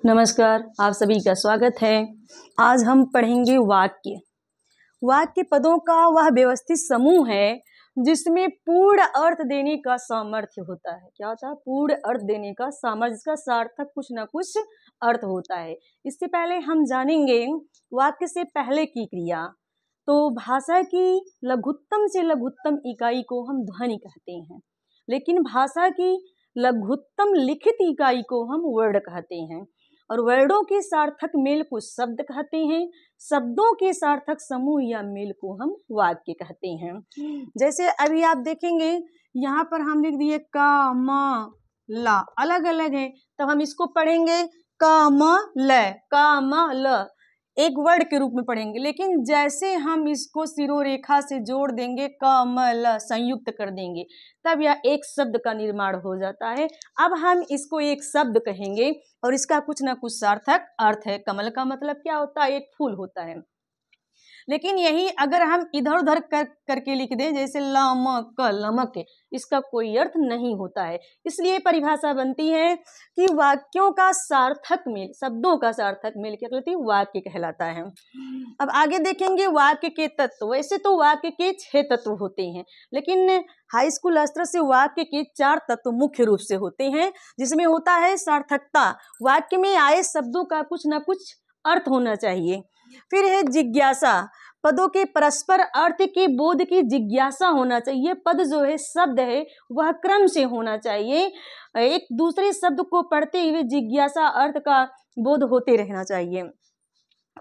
नमस्कार, आप सभी का स्वागत है। आज हम पढ़ेंगे वाक्य। वाक्य पदों का वह व्यवस्थित समूह है जिसमें पूर्ण अर्थ देने का सामर्थ्य होता है। क्या होता है? पूर्ण अर्थ देने का सामर्थ्य, जिसका सार्थक कुछ ना कुछ अर्थ होता है। इससे पहले हम जानेंगे वाक्य से पहले की क्रिया। तो भाषा की लघुत्तम से लघुत्तम इकाई को हम ध्वनि कहते हैं, लेकिन भाषा की लघुत्तम लिखित इकाई को हम वर्ड कहते हैं। और वर्डों के सार्थक मेल को शब्द कहते हैं। शब्दों के सार्थक समूह या मेल को हम वाक्य कहते हैं। जैसे अभी आप देखेंगे यहाँ पर हम लिख दिए का म ला, अलग अलग है, तब हम इसको पढ़ेंगे का म ल, एक वर्ड के रूप में पढ़ेंगे। लेकिन जैसे हम इसको सिरोरेखा से जोड़ देंगे, क म ल संयुक्त कर देंगे, तब यह एक शब्द का निर्माण हो जाता है। अब हम इसको एक शब्द कहेंगे और इसका कुछ ना कुछ सार्थक अर्थ है। कमल का मतलब क्या होता है? एक फूल होता है। लेकिन यही अगर हम इधर उधर करके लिख दें, जैसे लमक लमक, इसका कोई अर्थ नहीं होता है। इसलिए परिभाषा बनती है कि वाक्यों का सार्थक मेल, शब्दों का सार्थक मेल क्या कहलाती है? वाक्य कहलाता है। अब आगे देखेंगे वाक्य के तत्व। वैसे तो वाक्य के 6 तत्व होते हैं, लेकिन हाई स्कूल स्तर से वाक्य के 4 तत्व मुख्य रूप से होते हैं, जिसमें होता है सार्थकता। वाक्य में आए शब्दों का कुछ ना कुछ अर्थ होना चाहिए। फिर है जिज्ञासा, पदों के परस्पर अर्थ के बोध की जिज्ञासा होना चाहिए। पद जो है, शब्द है, वह क्रम से होना चाहिए। एक दूसरे शब्द को पढ़ते हुए जिज्ञासा, अर्थ का बोध होते रहना चाहिए।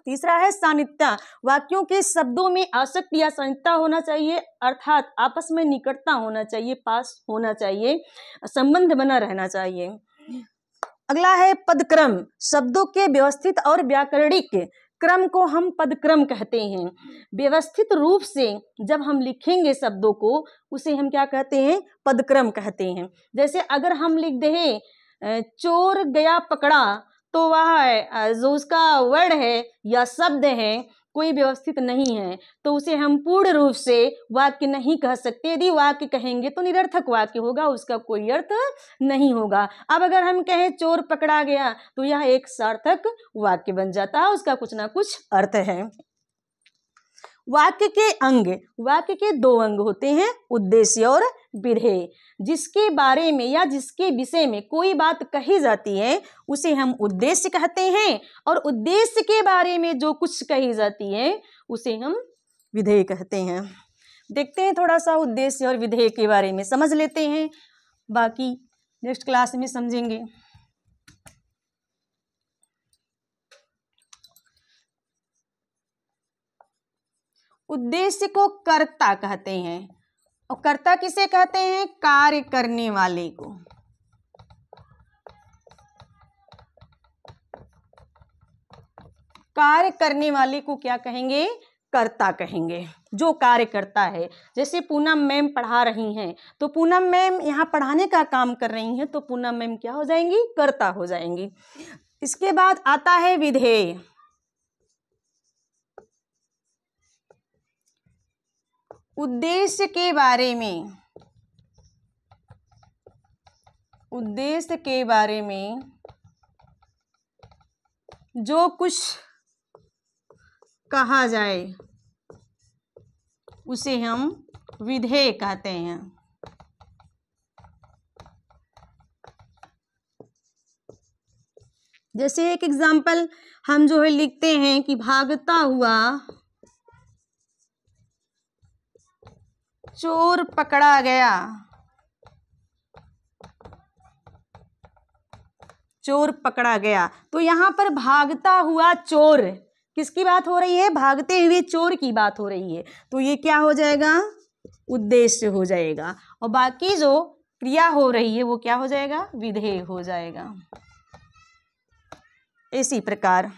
तीसरा है सानिध्य, वाक्यों के शब्दों में आसक्ति या सानिध्य होना चाहिए, अर्थात आपस में निकटता होना चाहिए, पास होना चाहिए, संबंध बना रहना चाहिए। अगला है पदक्रम, शब्दों के व्यवस्थित और व्याकरणिक क्रम को हम पदक्रम कहते हैं। व्यवस्थित रूप से जब हम लिखेंगे शब्दों को, उसे हम क्या कहते हैं? पदक्रम कहते हैं। जैसे अगर हम लिख दें चोर गया पकड़ा, तो वह जो उसका वर्ड है या शब्द है कोई व्यवस्थित नहीं है, तो उसे हम पूर्ण रूप से वाक्य नहीं कह सकते। यदि वाक्य कहेंगे तो निरर्थक वाक्य होगा, उसका कोई अर्थ नहीं होगा। अब अगर हम कहें चोर पकड़ा गया, तो यह एक सार्थक वाक्य बन जाता है, उसका कुछ ना कुछ अर्थ है। वाक्य के अंग, वाक्य के 2 अंग होते हैं, उद्देश्य और विधेय। जिसके बारे में या जिसके विषय में कोई बात कही जाती है उसे हम उद्देश्य कहते हैं, और उद्देश्य के बारे में जो कुछ कही जाती है उसे हम विधेय कहते हैं। देखते हैं थोड़ा सा उद्देश्य और विधेय के बारे में, समझ लेते हैं, बाकी नेक्स्ट क्लास में समझेंगे। उद्देश्य को कर्ता कहते हैं, और कर्ता किसे कहते हैं? कार्य करने वाले को। कार्य करने वाले को क्या कहेंगे? कर्ता कहेंगे, जो कार्य करता है। जैसे पूनम मैम पढ़ा रही हैं, तो पूनम मैम यहाँ पढ़ाने का काम कर रही हैं, तो पूनम मैम क्या हो जाएंगी? कर्ता हो जाएंगी। इसके बाद आता है विधेय। उद्देश्य के बारे में, उद्देश्य के बारे में जो कुछ कहा जाए उसे हम विधेय कहते हैं। जैसे एक एग्जाम्पल हम जो है लिखते हैं कि भागता हुआ चोर पकड़ा गया, चोर पकड़ा गया। तो यहाँ पर भागता हुआ चोर, किसकी बात हो रही है? भागते हुए चोर की बात हो रही है, तो ये क्या हो जाएगा? उद्देश्य हो जाएगा। और बाकी जो क्रिया हो रही है वो क्या हो जाएगा? विधेय हो जाएगा। इसी प्रकार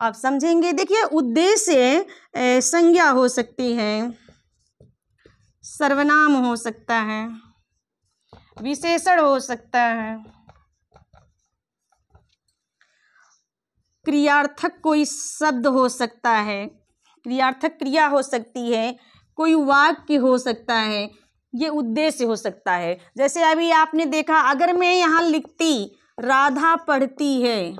आप समझेंगे। देखिए, उद्देश्य संज्ञा हो सकती है, सर्वनाम हो सकता है, विशेषण हो सकता है, क्रियार्थक कोई शब्द हो सकता है, क्रियार्थक क्रिया हो सकती है, कोई वाक्य हो सकता है, ये उद्देश्य हो सकता है। जैसे अभी आपने देखा, अगर मैं यहाँ लिखती राधा पढ़ती है,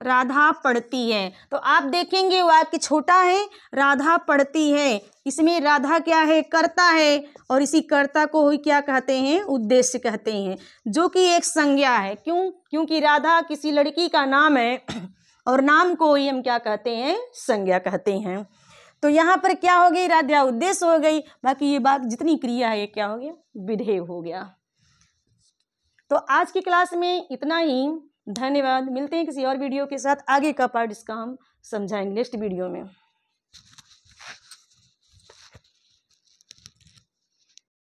राधा पढ़ती है। तो आप देखेंगे वाक्य छोटा है, राधा पढ़ती है, इसमें राधा क्या है, कर्ता है, और इसी कर्ता को ही क्या कहते हैं, उद्देश्य कहते हैं, जो कि एक संज्ञा है। क्यों? क्योंकि राधा किसी लड़की का नाम है और नाम को ही हम क्या कहते हैं, संज्ञा कहते हैं। तो यहाँ पर क्या हो गई, राधा उद्देश्य हो गई, बाकी ये बात जितनी क्रिया है ये क्या हो गया, विधेय हो गया। तो आज की क्लास में इतना ही। धन्यवाद। मिलते हैं किसी और वीडियो के साथ। आगे का पार्ट इसका हम समझाएंगे नेक्स्ट वीडियो में।